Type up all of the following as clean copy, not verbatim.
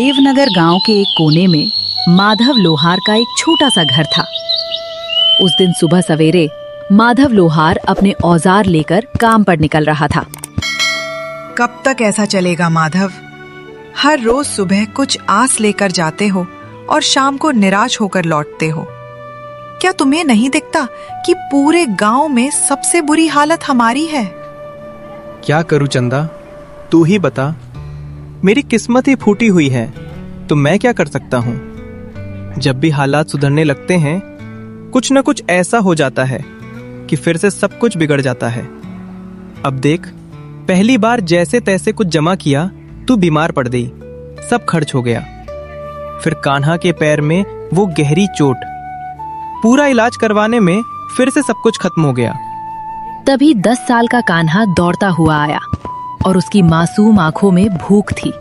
देवनगर गांव के एक कोने में माधव लोहार का एक छोटा सा घर था। उस दिन सुबह सवेरे माधव लोहार अपने औजार लेकर काम पर निकल रहा था। कब तक ऐसा चलेगा माधव? हर रोज सुबह कुछ आस लेकर जाते हो और शाम को निराश होकर लौटते हो। क्या तुम्हें नहीं दिखता कि पूरे गांव में सबसे बुरी हालत हमारी है? क्या करूं चंदा, तू ही बता। मेरी किस्मत ही फूटी हुई है, तो मैं क्या कर सकता हूं? जब भी हालात सुधरने लगते हैं, कुछ न कुछ ऐसा हो जाता है कि फिर से सब कुछ बिगड़ जाता है। अब देख, पहली बार जैसे तैसे कुछ जमा किया, तू बीमार पड़ गई, सब खर्च हो गया। फिर कान्हा के पैर में वो गहरी चोट, पूरा इलाज करवाने में फिर से सब कुछ खत्म हो गया। तभी 10 साल का कान्हा दौड़ता हुआ आया और उसकी मासूम आंखों में भूख थी,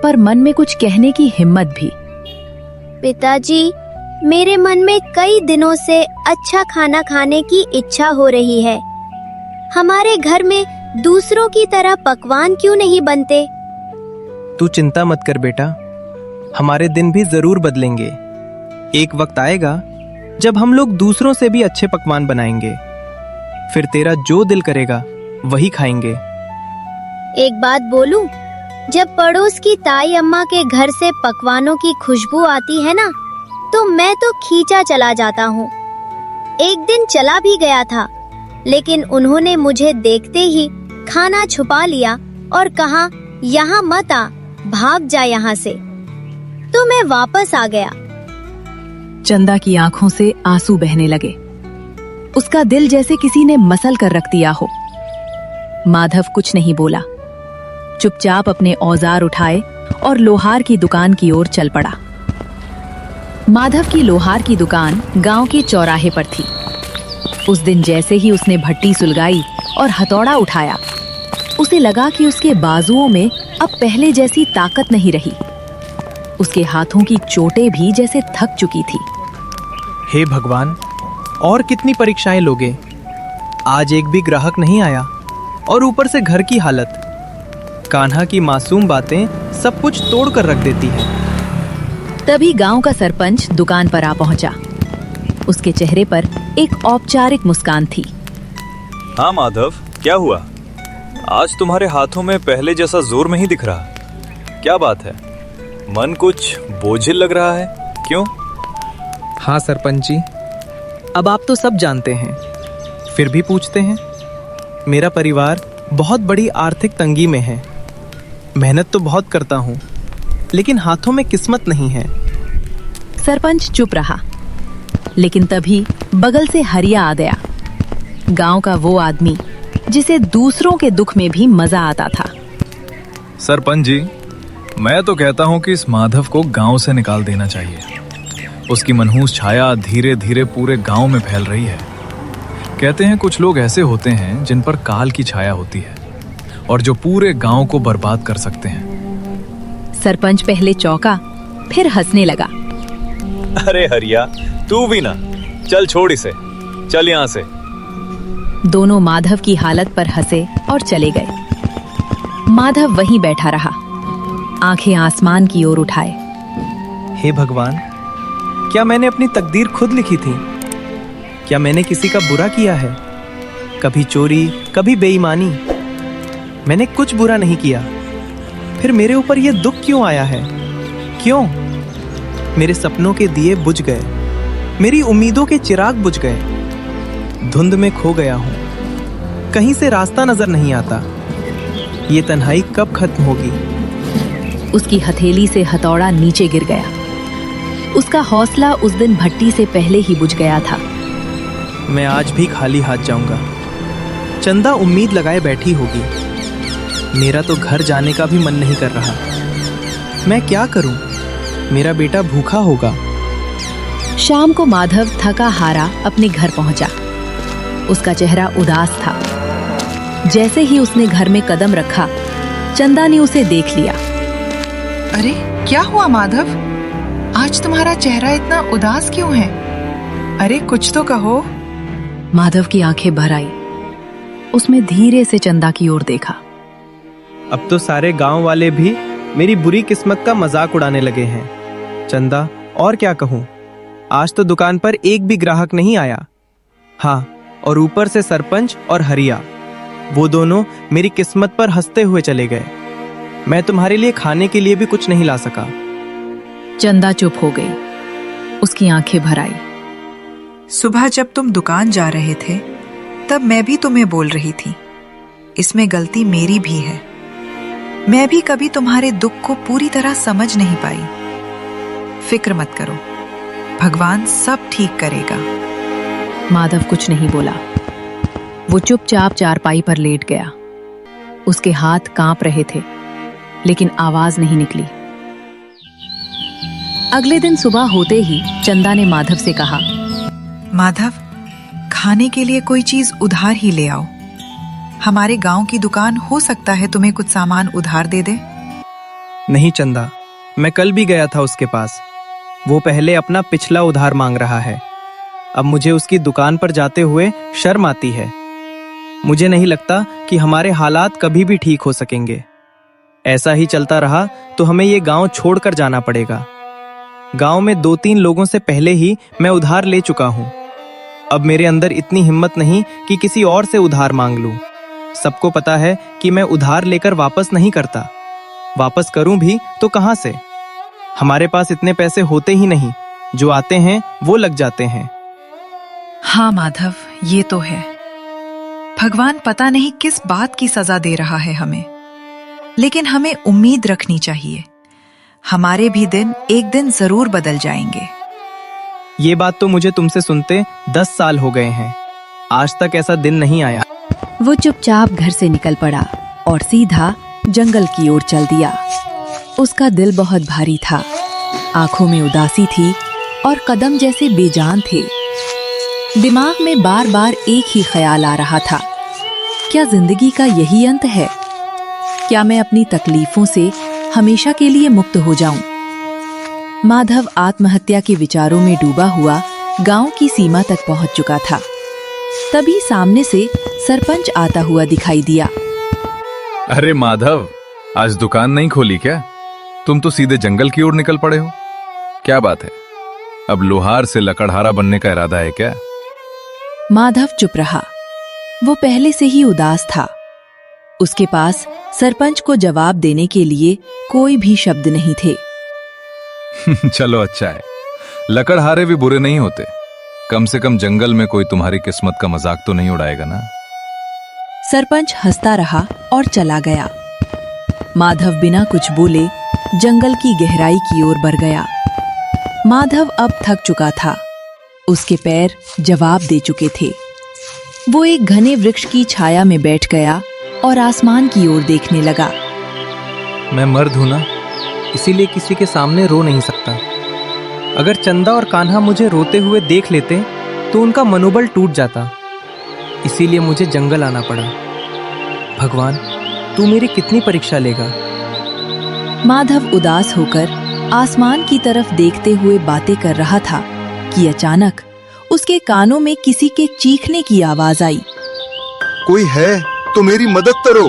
पर मन में कुछ कहने की हिम्मत भी। पिताजी, मेरे मन में कई दिनों से अच्छा खाना खाने की इच्छा हो रही है। हमारे घर में दूसरों की तरह पकवान क्यों नहीं बनते? तू चिंता मत कर बेटा, हमारे दिन भी जरूर बदलेंगे। एक वक्त आएगा जब हम लोग दूसरों से भी अच्छे पकवान बनाएंगे। फिर तेरा जो दिल करेगा वही खाएंगे। एक बात बोलूं, जब पड़ोस की ताई अम्मा के घर से पकवानों की खुशबू आती है ना, तो मैं तो खींचा चला जाता हूँ। एक दिन चला भी गया था, लेकिन उन्होंने मुझे देखते ही खाना छुपा लिया और कहा, यहाँ मत आ, भाग जा यहाँ से। तो मैं वापस आ गया। चंदा की आंखों से आंसू बहने लगे। उसका दिल जैसे किसी ने मसल कर रख दिया हो। माधव कुछ नहीं बोला, चुपचाप अपने औजार उठाए और लोहार की दुकान की ओर चल पड़ा। माधव की लोहार की दुकान गांव के चौराहे पर थी। उस दिन जैसे ही उसने भट्टी सुलगाई और हथौड़ा उठाया, उसे लगा कि उसके बाजुओं में अब पहले जैसी ताकत नहीं रही। उसके हाथों की चोटें भी जैसे थक चुकी थी। हे भगवान, और कितनी परीक्षाएं लोगे? आज एक भी ग्राहक नहीं आया, और ऊपर से घर की हालत। कान्हा की मासूम बातें सब कुछ तोड़ कर रख देती है। तभी गांव का सरपंच दुकान पर आ पहुंचा। उसके चेहरे पर एक औपचारिक मुस्कान थी। हाँ माधव, क्या हुआ? आज तुम्हारे हाथों में पहले जैसा जोर नहीं दिख रहा। क्या बात है? मन कुछ बोझिल लग रहा है, क्यों? हाँ सरपंच जी, अब आप तो सब जानते हैं, फिर भी पूछते हैं। मेरा परिवार बहुत बड़ी आर्थिक तंगी में है। मेहनत तो बहुत करता हूँ, लेकिन हाथों में किस्मत नहीं है। सरपंच चुप रहा, लेकिन तभी बगल से हरिया आ गया। गांव का वो आदमी जिसे दूसरों के दुख में भी मजा आता था। सरपंच जी, मैं तो कहता हूँ कि इस माधव को गांव से निकाल देना चाहिए। उसकी मनहूस छाया धीरे धीरे पूरे गांव में फैल रही है। कहते हैं कुछ लोग ऐसे होते हैं जिन पर काल की छाया होती है और जो पूरे गांव को बर्बाद कर सकते हैं। सरपंच पहले चौंका, फिर हंसने लगा। अरे हरिया, तू भी ना, चल छोड़ इसे, चल यहाँ से। दोनों माधव की हालत पर हंसे और चले गए। माधव वहीं बैठा रहा, आंखें आसमान की ओर उठाए। हे भगवान, क्या मैंने अपनी तकदीर खुद लिखी थी? क्या मैंने किसी का बुरा किया है? कभी चोरी, कभी बेईमानी। मैंने कुछ बुरा नहीं किया, फिर मेरे ऊपर यह दुख क्यों आया है? क्यों? मेरे सपनों के दिए बुझ गए, मेरी उम्मीदों के चिराग बुझ गए। धुंध में खो गया हूं, कहीं से रास्ता नजर नहीं आता। ये तन्हाई कब खत्म होगी? उसकी हथेली से हथौड़ा नीचे गिर गया। उसका हौसला उस दिन भट्टी से पहले ही बुझ गया था। मैं आज भी खाली हाथ जाऊंगा। चंदा उम्मीद लगाए बैठी होगी। मेरा तो घर जाने का भी मन नहीं कर रहा। मैं क्या करूं? मेरा बेटा भूखा होगा। शाम को माधव थका हारा अपने घर पहुंचा। उसका चेहरा उदास था। जैसे ही उसने घर में कदम रखा, चंदा ने उसे देख लिया। अरे क्या हुआ माधव? आज तुम्हारा चेहरा इतना उदास क्यों है? अरे कुछ तो कहो। माधव की आंखें भर आई। उसमें धीरे से चंदा की ओर देखा। अब तो सारे गांव वाले भी मेरी बुरी किस्मत का मजाक उड़ाने लगे हैं। चंदा, और क्या कहूं, आज तो दुकान पर एक भी ग्राहक नहीं आया। हाँ, और ऊपर से सरपंच और हरिया, वो दोनों मेरी किस्मत पर हंसते हुए चले गए। मैं तुम्हारे लिए खाने के लिए भी कुछ नहीं ला सका। चंदा चुप हो गई। उसकी आंखें भर आई। सुबह जब तुम दुकान जा रहे थे तब मैं भी तुम्हें बोल रही थी, इसमें गलती मेरी भी है। मैं भी कभी तुम्हारे दुख को पूरी तरह समझ नहीं पाई। फिक्र मत करो, भगवान सब ठीक करेगा। माधव कुछ नहीं बोला। वो चुपचाप चारपाई पर लेट गया। उसके हाथ कांप रहे थे, लेकिन आवाज नहीं निकली। अगले दिन सुबह होते ही चंदा ने माधव से कहा, माधव, खाने के लिए कोई चीज उधार ही ले आओ। हमारे गांव की दुकान हो सकता है तुम्हें कुछ सामान उधार दे दे। नहीं चंदा, मैं कल भी गया था उसके पास। वो पहले अपना पिछला उधार मांग रहा है। अब मुझे उसकी दुकान पर जाते हुए शर्म आती है। मुझे नहीं लगता कि हमारे हालात कभी भी ठीक हो सकेंगे। ऐसा ही चलता रहा तो हमें ये गांव छोड़कर जाना पड़ेगा। गांव में 2-3 लोगों से पहले ही मैं उधार ले चुका हूं। अब मेरे अंदर इतनी हिम्मत नहीं कि किसी और से उधार मांग लूं। सबको पता है कि मैं उधार लेकर वापस नहीं करता। वापस करूं भी तो कहां से? हमारे पास इतने पैसे होते ही नहीं। जो आते हैं वो लग जाते हैं। हाँ माधव, ये तो है। भगवान पता नहीं किस बात की सजा दे रहा है हमें, लेकिन हमें उम्मीद रखनी चाहिए। हमारे भी दिन एक दिन जरूर बदल जाएंगे। ये बात तो मुझे तुमसे सुनते 10 साल हो गए हैं। आज तक ऐसा दिन नहीं आया। वो चुपचाप घर से निकल पड़ा और सीधा जंगल की ओर चल दिया। उसका दिल बहुत भारी था, आंखों में उदासी थी और कदम जैसे बेजान थे। दिमाग में बार बार एक ही ख्याल आ रहा था, क्या जिंदगी का यही अंत है? क्या मैं अपनी तकलीफों से हमेशा के लिए मुक्त हो जाऊं? माधव आत्महत्या के विचारों में डूबा हुआ गांव की सीमा तक पहुंच चुका था। तभी सामने से सरपंच आता हुआ दिखाई दिया। अरे माधव, आज दुकान नहीं खोली क्या? तुम तो सीधे जंगल की ओर निकल पड़े हो। क्या बात है? अब लोहार से लकड़हारा बनने का इरादा है क्या? माधव चुप रहा। वो पहले से ही उदास था। उसके पास सरपंच को जवाब देने के लिए कोई भी शब्द नहीं थे। चलो अच्छा है, लकड़हारे भी बुरे नहीं होते। कम से कम जंगल में कोई तुम्हारी किस्मत का मजाक तो नहीं उड़ाएगा ना। सरपंच हंसता रहा और चला गया। माधव बिना कुछ बोले जंगल की गहराई की ओर बढ़ गया। माधव अब थक चुका था। उसके पैर जवाब दे चुके थे। वो एक घने वृक्ष की छाया में बैठ गया और आसमान की ओर देखने लगा। मैं मर्द हूं ना, इसीलिए किसी के सामने रो नहीं सकता। अगर चंदा और कान्हा मुझे रोते हुए देख लेते तो उनका मनोबल टूट जाता। इसीलिए मुझे जंगल आना पड़ा। भगवान, तू मेरी कितनी परीक्षा लेगा? माधव उदास होकर आसमान की तरफ देखते हुए बातें कर रहा था कि अचानक उसके कानों में किसी के चीखने की आवाज आई। कोई है तो मेरी मदद करो।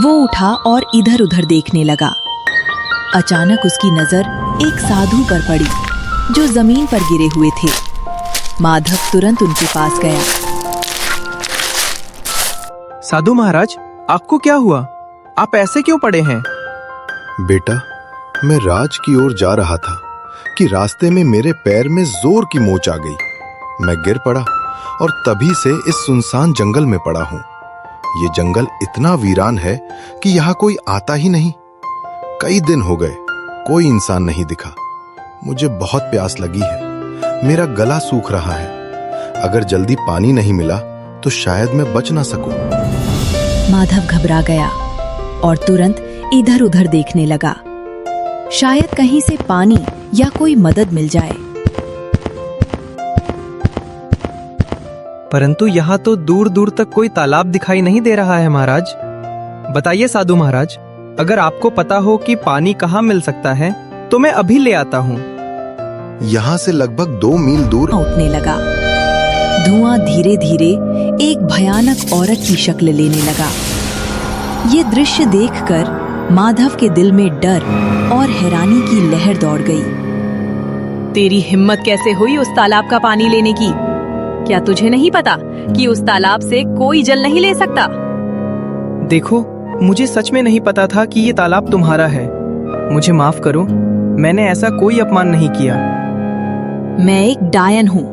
वो उठा और इधर उधर देखने लगा। अचानक उसकी नजर एक साधु पर पड़ी जो जमीन पर गिरे हुए थे। माधव तुरंत उनके पास गया। साधु महाराज, आपको क्या हुआ? आप ऐसे क्यों पड़े हैं? बेटा, मैं राज की ओर जा रहा था कि रास्ते में मेरे पैर में जोर की मोच आ गई। मैं गिर पड़ा और तभी से इस सुनसान जंगल में पड़ा हूं। ये जंगल इतना वीरान है कि यहाँ कोई आता ही नहीं। कई दिन हो गए, कोई इंसान नहीं दिखा। मुझे बहुत प्यास लगी है। मेरा गला सूख रहा है। अगर जल्दी पानी नहीं मिला तो शायद मैं बच ना सकूं। माधव घबरा गया और तुरंत इधर उधर देखने लगा। शायद कहीं से पानी या कोई मदद मिल जाए। परंतु यहाँ तो दूर दूर तक कोई तालाब दिखाई नहीं दे रहा है महाराज। बताइए साधु महाराज, अगर आपको पता हो कि पानी कहाँ मिल सकता है तो मैं अभी ले आता हूँ। यहाँ से लगभग 2 मील दूर उठने लगा। धुआं धीरे धीरे एक भयानक औरत की शक्ल लेने लगा। ये दृश्य देखकर माधव के दिल में डर और हैरानी की लहर दौड़ गई। तेरी हिम्मत कैसे हुई उस तालाब का पानी लेने की? क्या तुझे नहीं पता कि उस तालाब से कोई जल नहीं ले सकता? देखो, मुझे सच में नहीं पता था कि ये तालाब तुम्हारा है। मुझे माफ करो, मैंने ऐसा कोई अपमान नहीं किया। मैं एक डायन हूँ।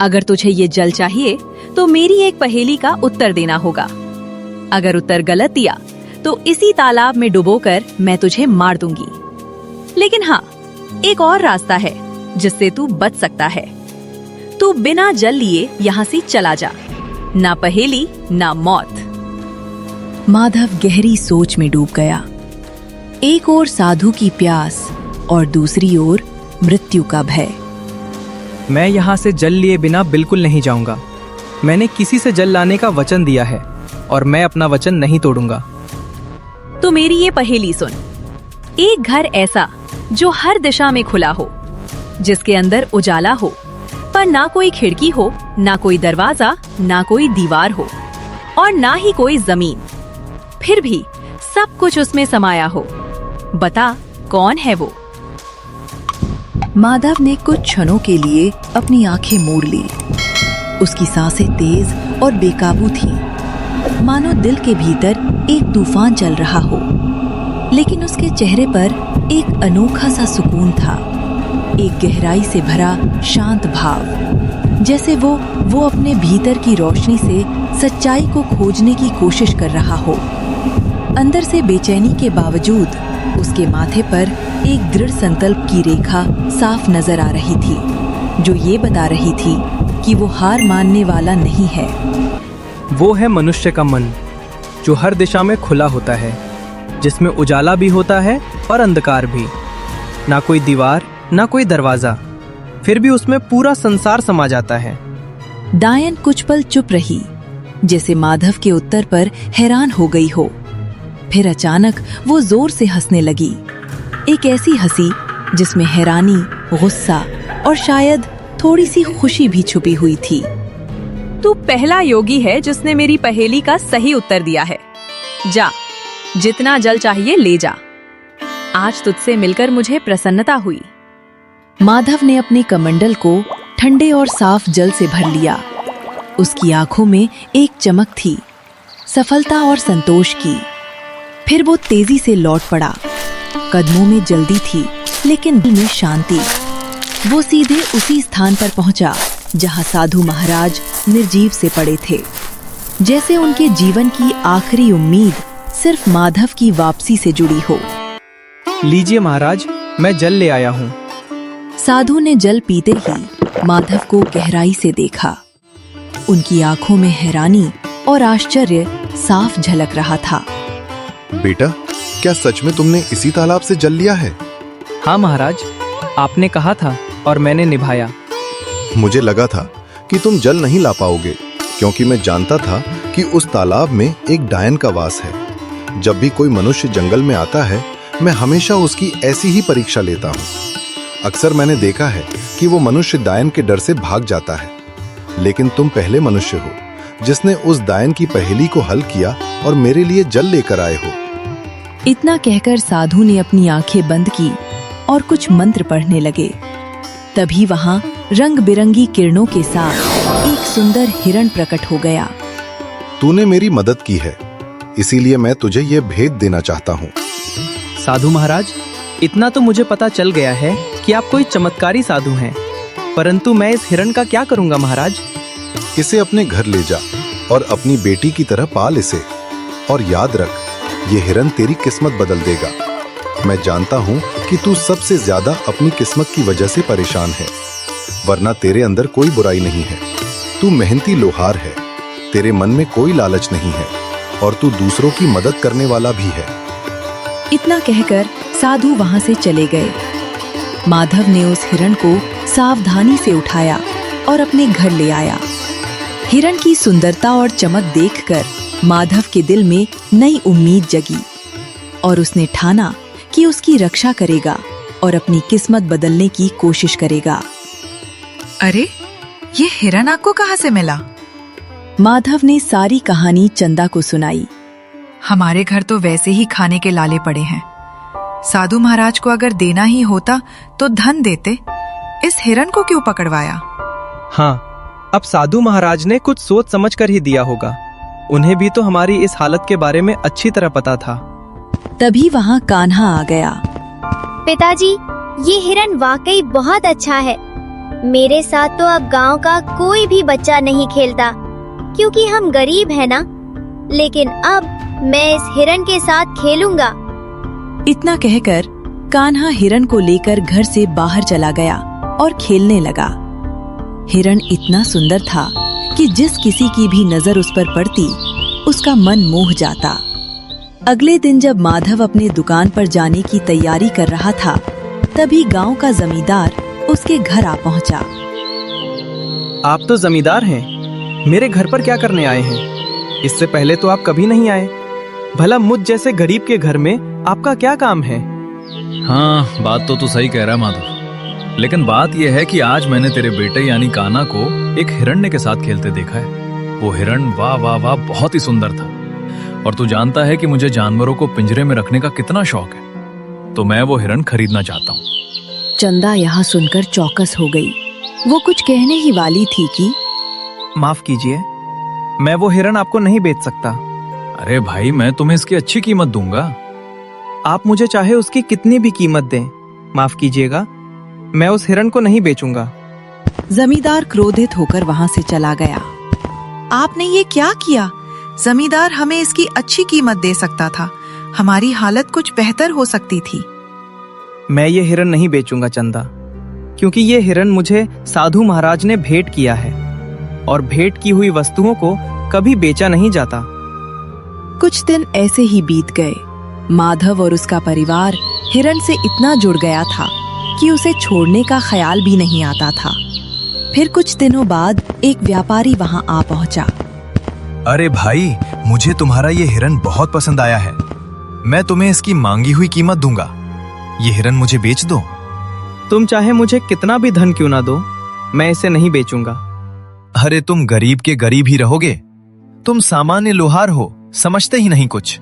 अगर तुझे ये जल चाहिए तो मेरी एक पहेली का उत्तर देना होगा। अगर उत्तर गलत दिया तो इसी तालाब में डुबोकर मैं तुझे मार दूंगी। लेकिन हाँ, एक और रास्ता है जिससे तू बच सकता है। तू बिना जल लिए यहाँ से चला जा। ना पहेली ना मौत। माधव गहरी सोच में डूब गया। एक ओर साधु की प्यास और दूसरी ओर मृत्यु का भय। मैं यहाँ से जल लिए बिना बिल्कुल नहीं जाऊंगा। मैंने किसी से जल लाने का वचन दिया है और मैं अपना वचन नहीं तोड़ूंगा। तो मेरी ये पहेली सुन। एक घर ऐसा जो हर दिशा में खुला हो, जिसके अंदर उजाला हो, पर ना कोई खिड़की हो, ना कोई दरवाजा, ना कोई दीवार हो और ना ही कोई जमीन, फिर भी सब कुछ उसमें समाया हो। बता, कौन है वो? माधव ने कुछ क्षणों के लिए अपनी आंखें मोड़ ली। उसकी सांसें तेज और बेकाबू थीं, मानो दिल के भीतर एक तूफान चल रहा हो। लेकिन उसके चेहरे पर एक अनोखा सा सुकून था, एक गहराई से भरा शांत भाव, जैसे वो अपने भीतर की रोशनी से सच्चाई को खोजने की कोशिश कर रहा हो। अंदर से बेचैनी के बावजूद उसके माथे पर एक दृढ़ संकल्प की रेखा साफ नजर आ रही थी, जो ये बता रही थी कि वो हार मानने वाला नहीं है। वो है मनुष्य का मन, जो हर दिशा में खुला होता है, जिसमें उजाला भी होता है और अंधकार भी। ना कोई दीवार, ना कोई दरवाजा, फिर भी उसमें पूरा संसार समा जाता है। डायन कुछ पल चुप रही, जैसे माधव के उत्तर पर हैरान हो गई हो। फिर अचानक वो जोर से हंसने लगी, एक ऐसी हंसी जिसमें हैरानी, गुस्सा और शायद थोड़ी सी खुशी भी छुपी हुई थी। तू पहला योगी है जिसने मेरी पहेली का सही उत्तर दिया है। जा, जितना जल चाहिए ले जा। आज तुझसे मिलकर मुझे प्रसन्नता हुई। माधव ने अपने कमंडल को ठंडे और साफ जल से भर लिया। उसकी आंखों में एक चमक थी, सफलता और संतोष की। फिर वो तेजी से लौट पड़ा। कदमों में जल्दी थी, लेकिन दिल में शांति। वो सीधे उसी स्थान पर पहुंचा जहां साधु महाराज निर्जीव से पड़े थे, जैसे उनके जीवन की आखिरी उम्मीद सिर्फ माधव की वापसी से जुड़ी हो। लीजिए महाराज, मैं जल ले आया हूँ। साधु ने जल पीते ही माधव को गहराई से देखा। उनकी आंखों में हैरानी और आश्चर्य साफ झलक रहा था। बेटा, क्या सच में तुमने इसी तालाब से जल लिया है? हाँ महाराज, आपने कहा था और मैंने निभाया। मुझे लगा था कि तुम जल नहीं ला पाओगे, क्योंकि मैं जानता था कि उस तालाब में एक डायन का वास है। जब भी कोई मनुष्य जंगल में आता है, मैं हमेशा उसकी ऐसी ही परीक्षा लेता हूँ। अक्सर मैंने देखा है कि वो मनुष्य डायन के डर से भाग जाता है, लेकिन तुम पहले मनुष्य हो जिसने उस डायन की पहेली को हल किया और मेरे लिए जल लेकर आए हो। इतना कहकर साधु ने अपनी आंखें बंद की और कुछ मंत्र पढ़ने लगे। तभी वहां रंग बिरंगी किरणों के साथ एक सुंदर हिरण प्रकट हो गया। तूने मेरी मदद की है, इसीलिए मैं तुझे ये भेद देना चाहता हूँ। साधु महाराज, इतना तो मुझे पता चल गया है कि आप कोई चमत्कारी साधु हैं, परंतु मैं इस हिरण का क्या करूंगा महाराज? इसे अपने घर ले जा और अपनी बेटी की तरह पाल इसे। और याद रख, ये हिरण तेरी किस्मत बदल देगा। मैं जानता हूँ कि तू सबसे ज्यादा अपनी किस्मत की वजह से परेशान है, वरना तेरे अंदर कोई बुराई नहीं है। तू मेहनती लोहार है, तेरे मन में कोई लालच नहीं है और तू दूसरों की मदद करने वाला भी है। इतना कहकर साधु वहां से चले गए। माधव ने उस हिरण को सावधानी से उठाया और अपने घर ले आया। हिरण की सुंदरता और चमक देखकर माधव के दिल में नई उम्मीद जगी और उसने ठाना कि उसकी रक्षा करेगा और अपनी किस्मत बदलने की कोशिश करेगा। अरे, ये हिरण आपको कहाँ से मिला? माधव ने सारी कहानी चंदा को सुनाई। हमारे घर तो वैसे ही खाने के लाले पड़े हैं। साधु महाराज को अगर देना ही होता तो धन देते, इस हिरन को क्यों पकड़वाया? हाँ, अब साधु महाराज ने कुछ सोच समझ कर ही दिया होगा। उन्हें भी तो हमारी इस हालत के बारे में अच्छी तरह पता था। तभी वहाँ कान्हा आ गया। पिताजी, ये हिरन वाकई बहुत अच्छा है। मेरे साथ तो अब गांव का कोई भी बच्चा नहीं खेलता, क्योंकि हम गरीब हैं ना। लेकिन अब मैं इस हिरन के साथ खेलूंगा। इतना कहकर कान्हा हिरन को लेकर घर से बाहर चला गया और खेलने लगा। हिरन इतना सुंदर था कि जिस किसी की भी नजर उस पर पड़ती, उसका मन मोह जाता। अगले दिन जब माधव अपने दुकान पर जाने की तैयारी कर रहा था, तभी गांव का जमींदार उसके घर आ पहुंचा। आप तो जमींदार हैं, मेरे घर पर क्या करने आए हैं? इससे पहले तो आप कभी नहीं आए। भला मुझ जैसे गरीब के घर में आपका क्या काम है? हाँ, बात तो तू सही कह रहा है माधव। लेकिन बात यह है कि आज मैंने तेरे बेटे यानी कान्हा को एक हिरण्य के साथ खेलते देखा है। वो हिरण वाह वाह वाह बहुत ही सुंदर था। और तू जानता है कि मुझे जानवरों को पिंजरे में रखने का कितना शौक है, तो मैं वो हिरण खरीदना चाहता हूँ। चंदा यहाँ सुनकर चौकस हो गई। वो कुछ कहने ही वाली थी कि माफ कीजिए, मैं वो हिरन आपको नहीं बेच सकता। अरे भाई, मैं तुम्हें इसकी अच्छी कीमत दूंगा। आप मुझे चाहे उसकी कितनी भी कीमत दें, माफ कीजिएगा, मैं उस हिरन को नहीं बेचूंगा। जमींदार क्रोधित होकर वहाँ से चला गया। आपने ये क्या किया? जमींदार हमें इसकी अच्छी कीमत दे सकता था। हमारी हालत कुछ बेहतर हो सकती थी। मैं ये हिरन नहीं बेचूंगा चंदा, क्योंकि ये हिरन मुझे साधु महाराज ने भेंट किया है, और भेंट की हुई वस्तुओं को कभी बेचा नहीं जाता। कुछ दिन ऐसे ही बीत गए। माधव और उसका परिवार हिरन से इतना जुड़ गया था कि उसे छोड़ने का ख्याल भी नहीं आता था। फिर कुछ दिनों बाद एक व्यापारी वहां आ पहुंचा। अरे भाई, मुझे तुम्हारा ये हिरन बहुत पसंद आया है। मैं तुम्हें इसकी मांगी हुई कीमत दूंगा। ये हिरन मुझे बेच दो। तुम चाहे मुझे कितना भी धन क्यों ना दो, मैं इसे नहीं बेचूंगा। अरे तुम गरीब के गरीब ही रहोगे। तुम सामान्य लोहार हो, समझते ही नहीं कुछ।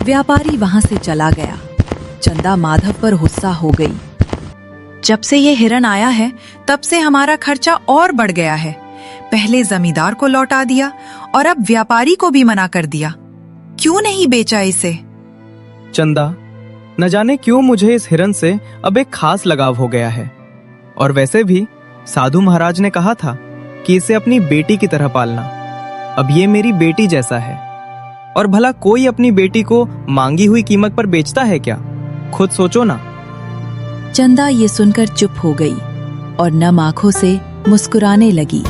व्यापारी वहां से चला गया। चंदा माधव पर गुस्सा हो गई। जब से ये हिरन आया है, तब से हमारा खर्चा और बढ़ गया है। पहले जमींदार को लौटा दिया और अब व्यापारी को भी मना कर दिया। क्यों नहीं बेचा इसे? चंदा, न जाने क्यों मुझे इस हिरन से अब एक खास लगाव हो गया है। और वैसे भी साधु महाराज ने कहा था कि इसे अपनी बेटी की तरह पालना। अब ये मेरी बेटी जैसा है। और भला कोई अपनी बेटी को मांगी हुई कीमत पर बेचता है क्या? खुद सोचो ना। चंदा ये सुनकर चुप हो गई और नम आंखों से मुस्कुराने लगी।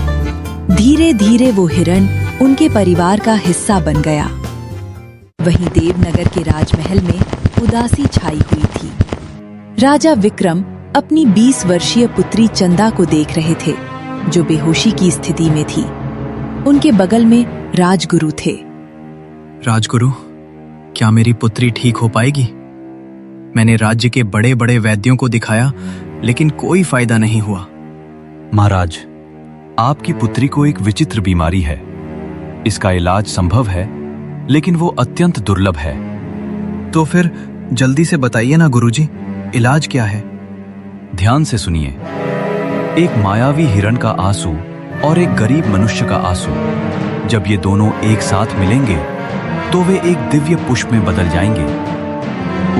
धीरे धीरे वो हिरन उनके परिवार का हिस्सा बन गया। वहीं देवनगर के राजमहल में उदासी छाई हुई थी। राजा विक्रम अपनी 20 वर्षीय पुत्री चंदा को देख रहे थे, जो बेहोशी की स्थिति में थी। उनके बगल में राजगुरु थे। राजगुरु, क्या मेरी पुत्री ठीक हो पाएगी? मैंने राज्य के बड़े बड़े वैद्यों को दिखाया, लेकिन कोई फायदा नहीं हुआ। महाराज, आपकी पुत्री को एक विचित्र बीमारी है। इसका इलाज संभव है, लेकिन वो अत्यंत दुर्लभ है। तो फिर जल्दी से बताइए ना गुरुजी, इलाज क्या है? ध्यान से सुनिए। एक मायावी हिरण का आंसू और एक गरीब मनुष्य का आंसू, जब ये दोनों एक साथ मिलेंगे तो वे एक दिव्य पुष्प में बदल जाएंगे।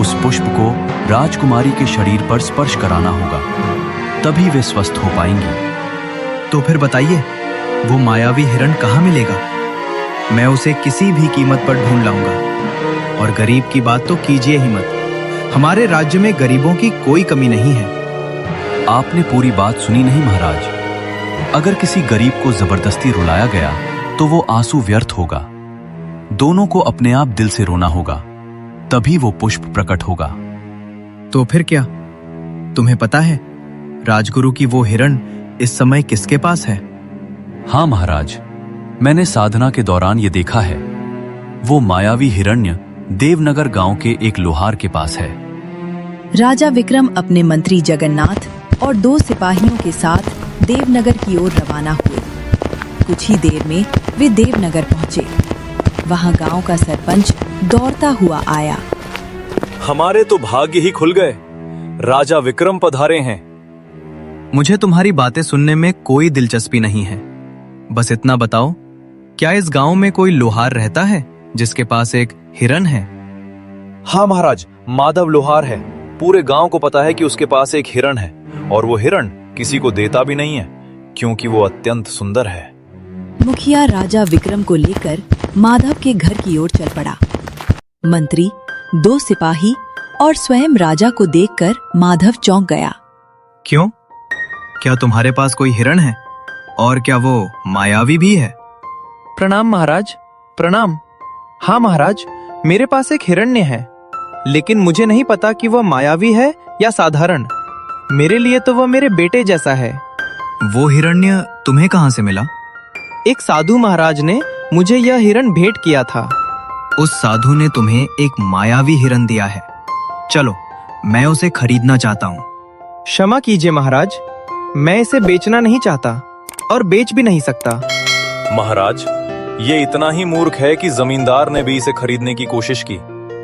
उस पुष्प को राजकुमारी के शरीर पर स्पर्श कराना होगा, तभी वे स्वस्थ हो पाएंगी। तो फिर बताइए, वो मायावी हिरण कहाँ मिलेगा? मैं उसे किसी भी कीमत पर ढूंढ लाऊंगा। और गरीब की बात तो कीजिए ही मत। हमारे राज्य में गरीबों की कोई कमी नहीं है। आपने पूरी बात सुनी नहीं महाराज। अगर किसी गरीब को जबरदस्ती रुलाया गया तो वो आंसू व्यर्थ होगा। दोनों को अपने आप दिल से रोना होगा, तभी वो पुष्प प्रकट होगा। तो फिर क्या? तुम्हें पता है राजगुरु की वो हिरण इस समय किसके पास है? हाँ महाराज, मैंने साधना के दौरान ये देखा है। वो मायावी हिरण्य देवनगर गांव के एक लोहार के पास है। राजा विक्रम अपने मंत्री जगन्नाथ और 2 सिपाहियों के साथ देवनगर की ओर रवाना हुए। कुछ ही देर में वे देवनगर पहुंचे। वहां गांव का सरपंच दौड़ता हुआ आया। हमारे तो भाग्य ही खुल गए, राजा विक्रम पधारे हैं। मुझे तुम्हारी बातें सुनने में कोई दिलचस्पी नहीं है। बस इतना बताओ, क्या इस गांव में कोई लोहार रहता है जिसके पास एक हिरन है? हाँ महाराज, माधव लोहार है। पूरे गांव को पता है कि उसके पास एक हिरन है, और वो हिरन किसी को देता भी नहीं है, क्योंकि वो अत्यंत सुंदर है। मुखिया राजा विक्रम को लेकर माधव के घर की ओर चल पड़ा। मंत्री, 2 सिपाही और स्वयं राजा को देखकर माधव चौंक गया। क्यों? क्या तुम्हारे पास कोई हिरन है? और क्या वो मायावी भी है? प्रणाम महाराज, प्रणाम। हाँ महाराज, मेरे पास एक हिरण्य है, लेकिन मुझे नहीं पता कि वह मायावी है या साधारण। मेरे लिए तो वह मेरे बेटे जैसा है। वो हिरण्य तुम्हें कहाँ से मिला? एक साधु महाराज ने मुझे यह हिरन भेंट किया था। उस साधु ने तुम्हें एक मायावी हिरन दिया है। चलो, मैं उसे खरीदना चाहता हूँ। क्षमा कीजिए महाराज, मैं इसे बेचना नहीं चाहता और बेच भी नहीं सकता। महाराज, ये इतना ही मूर्ख है कि जमींदार ने भी इसे खरीदने की कोशिश की,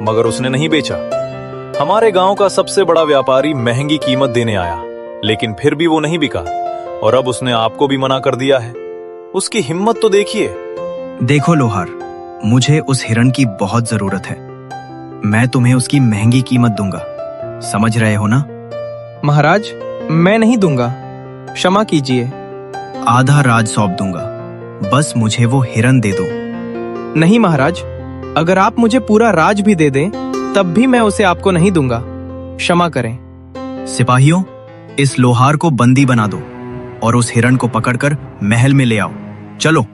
मगर उसने नहीं बेचा। हमारे गांव का सबसे बड़ा व्यापारी महंगी कीमत देने आया, लेकिन फिर भी वो नहीं बिका, और अब उसने आपको भी मना कर दिया है। उसकी हिम्मत तो देखिए। देखो लोहार, मुझे उस हिरन की बहुत जरूरत है। मैं तुम्हें उसकी महंगी कीमत दूंगा, समझ रहे हो ना? महाराज, मैं नहीं दूंगा, क्षमा कीजिए। आधा राज सौंप दूंगा, बस मुझे वो हिरन दे दो। नहीं महाराज, अगर आप मुझे पूरा राज भी दे दें, तब भी मैं उसे आपको नहीं दूंगा, क्षमा करें। सिपाहियों, इस लोहार को बंदी बना दो और उस हिरन को पकड़कर महल में ले आओ। चलो।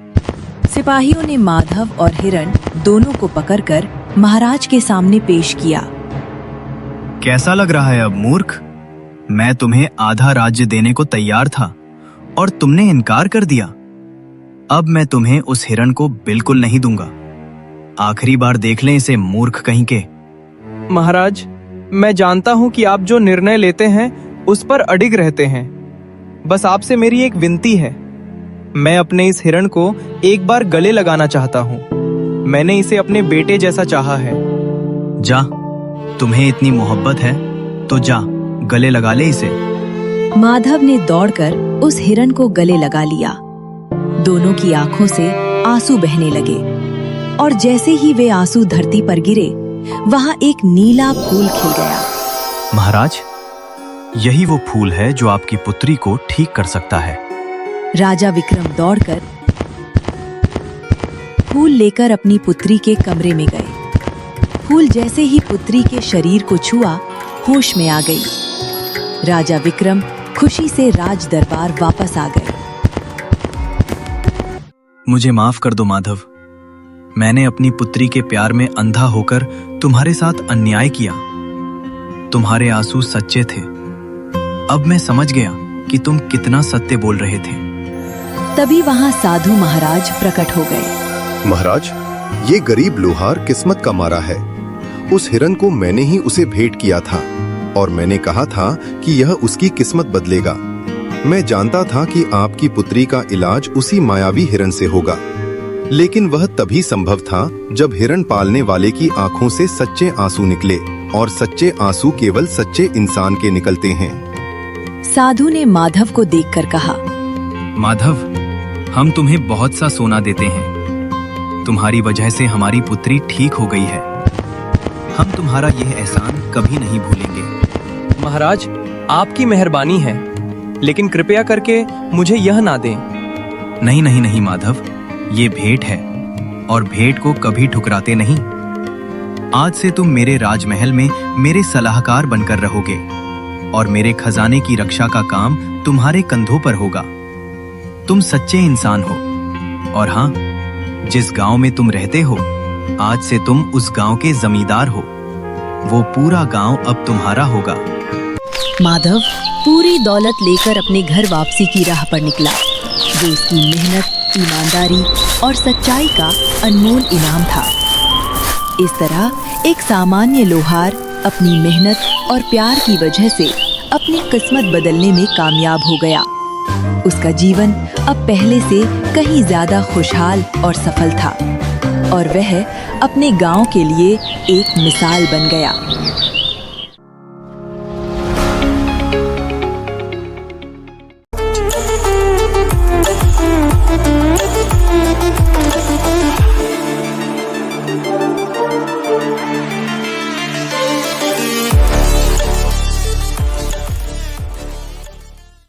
सिपाहियों ने माधव और हिरन दोनों को पकड़कर महाराज के सामने पेश किया। कैसा लग रहा है अब मूर्ख? मैं तुम्हें आधा राज्य देने को तैयार था और तुमने इनकार कर दिया। अब मैं तुम्हें उस हिरन को बिल्कुल नहीं दूंगा। आखिरी बार देख लें इसे, मूर्ख कहीं के। महाराज, मैं जानता हूं कि आप जो निर्णय लेते हैं उस पर अडिग रहते हैं। बस आपसे मेरी एक विनती है, मैं अपने इस हिरन को एक बार गले लगाना चाहता हूं। मैंने इसे अपने बेटे जैसा चाहा है। जा, तुम्हें इतनी मोहब्बत है तो जा, गले लगा ले इसे। माधव ने दौड़कर उस हिरन को गले लगा लिया। दोनों की आंखों से आंसू बहने लगे, और जैसे ही वे आंसू धरती पर गिरे, वहां एक नीला फूल खिल गया। महाराज, यही वो फूल है जो आपकी पुत्री को ठीक कर सकता है। राजा विक्रम दौड़कर फूल लेकर अपनी पुत्री के कमरे में गए। फूल जैसे ही पुत्री के शरीर को छुआ, होश में आ गई। राजा विक्रम खुशी से राज दरबार वापस आ गए। मुझे माफ कर दो माधव, मैंने अपनी पुत्री के प्यार में अंधा होकर तुम्हारे साथ अन्याय किया। तुम्हारे आंसू सच्चे थे। अब मैं समझ गया कि तुम कितना सत्य बोल रहे थे। तभी वहां साधु महाराज प्रकट हो गए। महाराज, ये गरीब लोहार किस्मत का मारा है। उस हिरन को मैंने ही उसे भेंट किया था, और मैंने कहा था कि यह उसकी किस्मत बदलेगा। मैं जानता था कि आपकी पुत्री का इलाज उसी मायावी हिरन से होगा, लेकिन वह तभी संभव था जब हिरन पालने वाले की आंखों से सच्चे आंसू निकले, और सच्चे आंसू केवल सच्चे इंसान के निकलते हैं। साधु ने माधव को देखकर कहा, माधव, हम तुम्हें बहुत सा सोना देते हैं। तुम्हारी वजह से हमारी पुत्री ठीक हो गई है। हम तुम्हारा यह एहसान कभी नहीं भूलेंगे। महाराज, आपकी मेहरबानी है, लेकिन कृपया करके मुझे यह ना दें। नहीं नहीं नहीं माधव, ये भेंट है, और भेंट को कभी ठुकराते नहीं। आज से तुम मेरे राजमहल में मेरे सलाहकार बनकर रहोगे, और मेरे खजाने की रक्षा का काम तुम्हारे कंधों पर होगा। तुम सच्चे इंसान हो, और हाँ, जिस गांव में तुम रहते हो, आज से तुम उस गांव के जमींदार हो। वो पूरा गांव अब तुम्हारा होगा। माधव पूरी दौलत लेकर अपने घर वापसी की राह पर निकला, जो उसकी मेहनत, ईमानदारी और सच्चाई का अनमोल इनाम था। इस तरह एक सामान्य लोहार अपनी मेहनत और प्यार की वजह से अपनी किस्मत बदलने में कामयाब हो गया। उसका जीवन अब पहले से कहीं ज्यादा खुशहाल और सफल था। और वह अपने गांव के लिए एक मिसाल बन गया।